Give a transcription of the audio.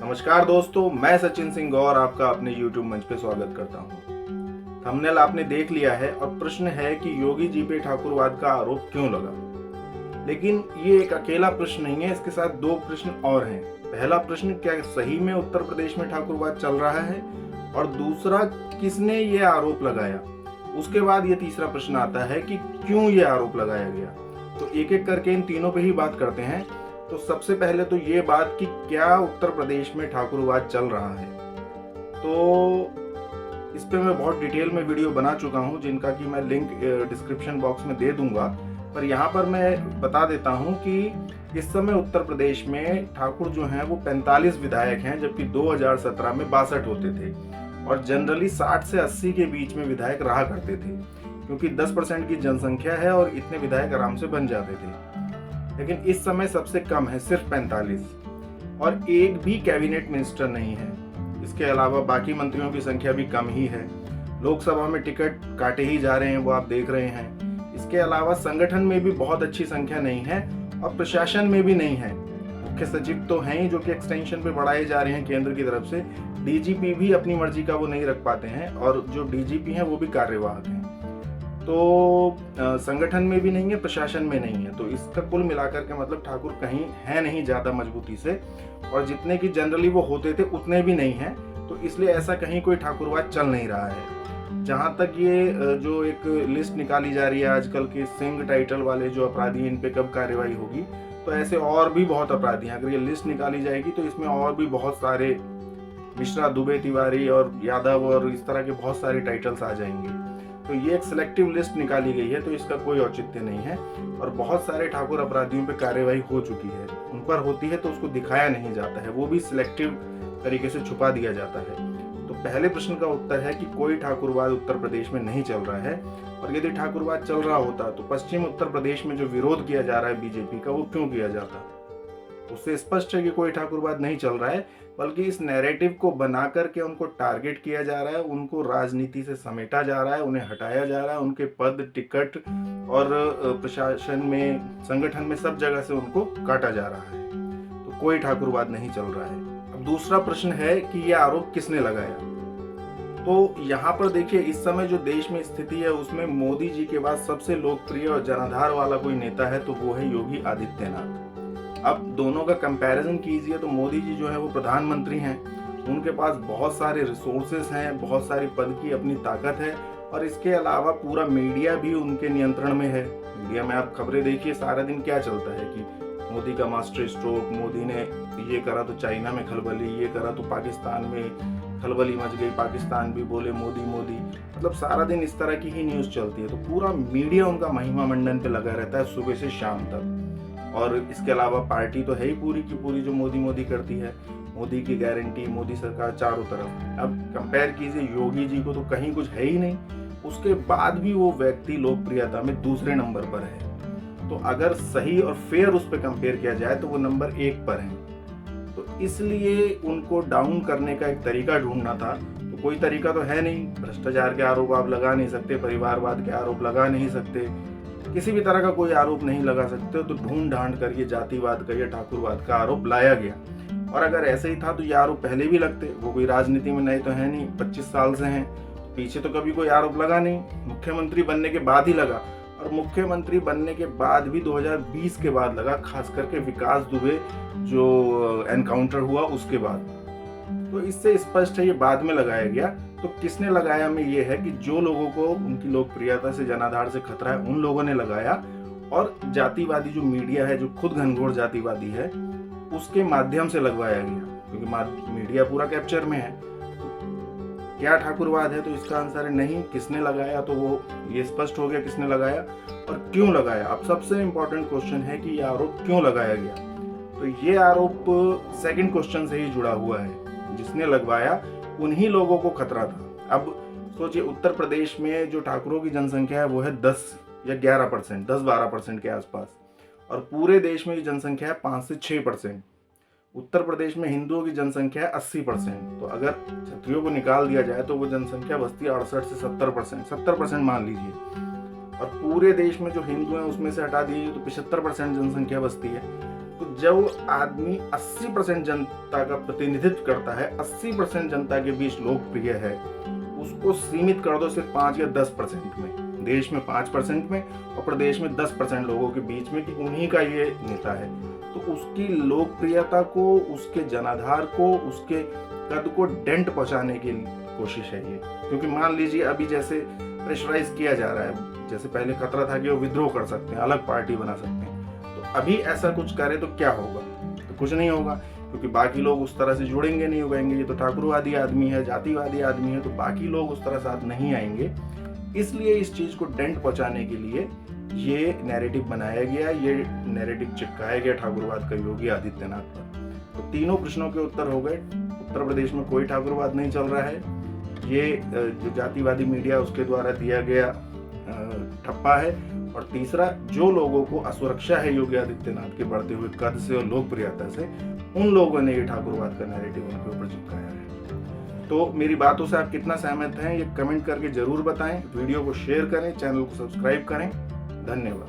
नमस्कार दोस्तों, मैं सचिन सिंह गौर आपका अपने YouTube मंच पे स्वागत करता हूँ। थंबनेल आपने देख लिया है और प्रश्न है कि योगी जी पे ठाकुरवाद का आरोप क्यों लगा। लेकिन ये एक अकेला प्रश्न नहीं है, इसके साथ दो प्रश्न और हैं। पहला प्रश्न, क्या सही में उत्तर प्रदेश में ठाकुरवाद चल रहा है, और दूसरा, किसने ये आरोप लगाया। उसके बाद ये तीसरा प्रश्न आता है कि क्यों ये आरोप लगाया गया। तो एक एक करके इन तीनों पे ही बात करते हैं। तो सबसे पहले तो ये बात कि क्या उत्तर प्रदेश में ठाकुरवाद चल रहा है। तो इस पे मैं बहुत डिटेल में वीडियो बना चुका हूँ, जिनका कि मैं लिंक डिस्क्रिप्शन बॉक्स में दे दूंगा। पर यहाँ पर मैं बता देता हूँ कि इस समय उत्तर प्रदेश में ठाकुर जो हैं वो 45 विधायक हैं, जबकि 2017 में 62 होते थे। और जनरली 60 से 80 के बीच में विधायक रहा करते थे, क्योंकि 10% की जनसंख्या है और इतने विधायक आराम से बन जाते थे। लेकिन इस समय सबसे कम है, सिर्फ 45, और एक भी कैबिनेट मिनिस्टर नहीं है। इसके अलावा बाकी मंत्रियों की संख्या भी कम ही है। लोकसभा में टिकट काटे ही जा रहे हैं, वो आप देख रहे हैं। इसके अलावा संगठन में भी बहुत अच्छी संख्या नहीं है और प्रशासन में भी नहीं है। मुख्य सचिव तो हैं ही, जो कि एक्सटेंशन पे बढ़ाए जा रहे हैं केंद्र की तरफ से। डीजीपी भी अपनी मर्जी का वो नहीं रख पाते हैं, और जो डीजीपी हैं वो भी कार्यवाहक हैं। तो संगठन में भी नहीं है, प्रशासन में नहीं है। तो इसका कुल मिलाकर के मतलब ठाकुर कहीं है नहीं ज्यादा मजबूती से, और जितने की जनरली वो होते थे उतने भी नहीं है। तो इसलिए ऐसा कहीं कोई ठाकुरवाद चल नहीं रहा है। जहां तक ये जो एक लिस्ट निकाली जा रही है आजकल के सिंह टाइटल वाले जो अपराधी, इन पे कब कार्रवाई होगी, तो ऐसे और भी बहुत अपराधी हैं। अगर ये लिस्ट निकाली जाएगी तो इसमें और भी बहुत सारे मिश्रा, दुबे, तिवारी और यादव और इस तरह के बहुत सारे टाइटल्स आ जाएंगे। तो ये एक सिलेक्टिव लिस्ट निकाली गई है, तो इसका कोई औचित्य नहीं है। और बहुत सारे ठाकुर अपराधियों पे कार्यवाही हो चुकी है, उन पर होती है तो उसको दिखाया नहीं जाता है, वो भी सिलेक्टिव तरीके से छुपा दिया जाता है। तो पहले प्रश्न का उत्तर है कि कोई ठाकुरवाद उत्तर प्रदेश में नहीं चल रहा है। और यदि ठाकुरवाद चल रहा होता तो पश्चिम उत्तर प्रदेश में जो विरोध किया जा रहा है बीजेपी का, वो क्यों किया जाता। उससे स्पष्ट है कि कोई ठाकुरवाद नहीं चल रहा है, बल्कि इस नैरेटिव को बना करके उनको टारगेट किया जा रहा है, उनको राजनीति से समेटा जा रहा है, उन्हें हटाया जा रहा है, उनके पद, टिकट और प्रशासन में, संगठन में, सब जगह से उनको काटा जा रहा है। तो कोई ठाकुरवाद नहीं चल रहा है। अब दूसरा प्रश्न है कि यह आरोप किसने लगाया। तो यहाँ पर देखिए, इस समय जो देश में स्थिति है उसमें मोदी जी के बाद सबसे लोकप्रिय और जनाधार वाला कोई नेता है तो वो है योगी आदित्यनाथ। अब दोनों का कंपैरिजन कीजिए तो मोदी जी जो है वो प्रधानमंत्री हैं, उनके पास बहुत सारे रिसोर्सेस हैं, बहुत सारी पद की अपनी ताकत है, और इसके अलावा पूरा मीडिया भी उनके नियंत्रण में है। मीडिया में आप खबरें देखिए, सारा दिन क्या चलता है कि मोदी का मास्टर स्ट्रोक, मोदी ने ये करा तो चाइना में खलबली, ये करा तो पाकिस्तान में खलबली मच गई, पाकिस्तान भी बोले मोदी मोदी। मतलब सारा दिन इस तरह की ही न्यूज़ चलती है। तो पूरा मीडिया उनका महिमा मंडन पे लगा रहता है सुबह से शाम तक। और इसके अलावा पार्टी तो है ही पूरी की पूरी जो मोदी मोदी करती है, मोदी की गारंटी, मोदी सरकार चारों तरफ। अब कंपेयर कीजिए योगी जी को, तो कहीं कुछ है ही नहीं, उसके बाद भी वो व्यक्ति लोकप्रियता में दूसरे नंबर पर है। तो अगर सही और फेयर उस पर कंपेयर किया जाए तो वो नंबर 1 पर है। तो इसलिए उनको डाउन करने का एक तरीका ढूंढना था। तो कोई तरीका तो है नहीं, भ्रष्टाचार के आरोप आप लगा नहीं सकते, परिवारवाद के आरोप लगा नहीं सकते, किसी भी तरह का कोई आरोप नहीं लगा सकते। तो ढूंढ ढांड कर ये जातिवाद का या ठाकुरवाद का आरोप लाया गया। और अगर ऐसे ही था तो ये आरोप पहले भी लगते, वो कोई राजनीति में नए तो है नहीं, 25 साल से हैं, पीछे तो कभी कोई आरोप लगा नहीं। मुख्यमंत्री बनने के बाद ही लगा, और मुख्यमंत्री बनने के बाद भी 2020 के बाद लगा, खास करके विकास दुबे जो एनकाउंटर हुआ उसके बाद। तो इससे स्पष्ट है ये बाद में लगाया गया। तो किसने लगाया में ये है कि जो लोगों को उनकी लोकप्रियता से, जनाधार से खतरा है, उन लोगों ने लगाया। और जातिवादी जो मीडिया है, जो खुद घनघोर जातिवादी है, उसके माध्यम से लगवाया गया, क्योंकि मीडिया पूरा कैप्चर में है। क्या ठाकुरवाद है, तो इसका आंसर है नहीं। किसने लगाया, तो वो ये स्पष्ट हो गया किसने लगाया और क्यों लगाया। अब सबसे इंपॉर्टेंट क्वेश्चन है कि ये आरोप क्यों लगाया गया। तो ये आरोप सेकंड क्वेश्चन से ही जुड़ा हुआ है। जिसने लगवाया उन्हीं लोगों को खतरा था। अब सोचिए, उत्तर प्रदेश में जो ठाकुरों की जनसंख्या है वो है 10 या 11%, 10-12% के आसपास, और पूरे देश में जनसंख्या है 5 से 6%। उत्तर प्रदेश में हिंदुओं की जनसंख्या है 80%। तो अगर क्षत्रियों को निकाल दिया जाए तो वो जनसंख्या बसती है 68 से 70%, 70% मान लीजिए। और पूरे देश में जो हिंदू हैं उसमें से हटा दीजिए तो 75% जनसंख्या बसती है। तो जो आदमी 80% जनता का प्रतिनिधित्व करता है, 80% जनता के बीच लोकप्रिय है, उसको सीमित कर दो सिर्फ 5 या 10% में, देश में 5% में और प्रदेश में 10% लोगों के बीच में, कि उन्हीं का ये नेता है, तो उसकी लोकप्रियता को, उसके जनाधार को, उसके कद को डेंट पहुंचाने की कोशिश है ये। क्योंकि मान लीजिए अभी जैसे प्रेशराइज किया जा रहा है, जैसे पहले खतरा था कि वो विद्रोह कर सकते हैं, अलग पार्टी बना सकते हैं, तो अभी ऐसा कुछ करे तो क्या होगा? तो कुछ नहीं होगा, क्योंकि बाकी लोग उस तरह से जुड़ेंगे नहीं, कहेंगे ये तो ठाकुरवादी आदमी है, जातिवादी आदमी है, तो बाकी लोग उस तरह साथ नहीं आएंगे। इसलिए इस चीज को डेंट पहुंचाने के लिए ये नैरेटिव बनाया गया, ये नैरेटिव चिपकाया गया ठाकुरवाद का योगी आदित्यनाथ पर। तो तीनों प्रश्नों के उत्तर हो गए। उत्तर प्रदेश में कोई ठाकुरवाद नहीं चल रहा है, ये जो जातिवादी मीडिया उसके द्वारा दिया गया ठप्पा है। और तीसरा, जो लोगों को असुरक्षा है योगी आदित्यनाथ के बढ़ते हुए कद से और लोकप्रियता से, उन लोगों ने ये ठाकुरवाद का नैरेटिव उनके ऊपर चिपकाया है। तो मेरी बातों से आप कितना सहमत हैं ये कमेंट करके जरूर बताएं, वीडियो को शेयर करें, चैनल को सब्सक्राइब करें। धन्यवाद।